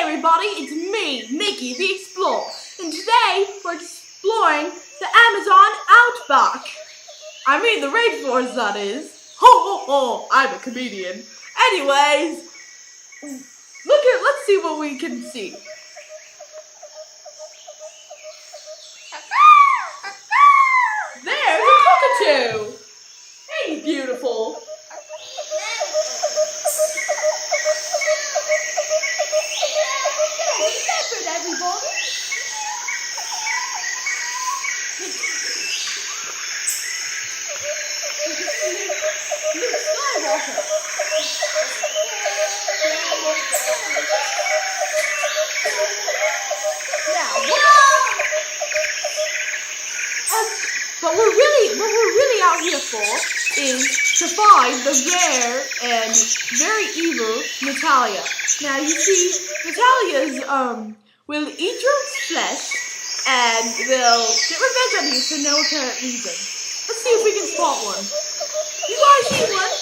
everybody, it's me, Mickey the Explorer, and today we're exploring the Amazon outback. I mean the rainforest, that is. Ho ho ho, I'm a comedian. Anyways, let's see what we can see. There's a cockatoo! Hey, beautiful! Everybody. But what we're really out here for is to find the rare and very evil Natalia. Now you see, Natalia's will eat your flesh and will get revenge on you for no apparent reason. Let's see if we can spot one. You guys see one?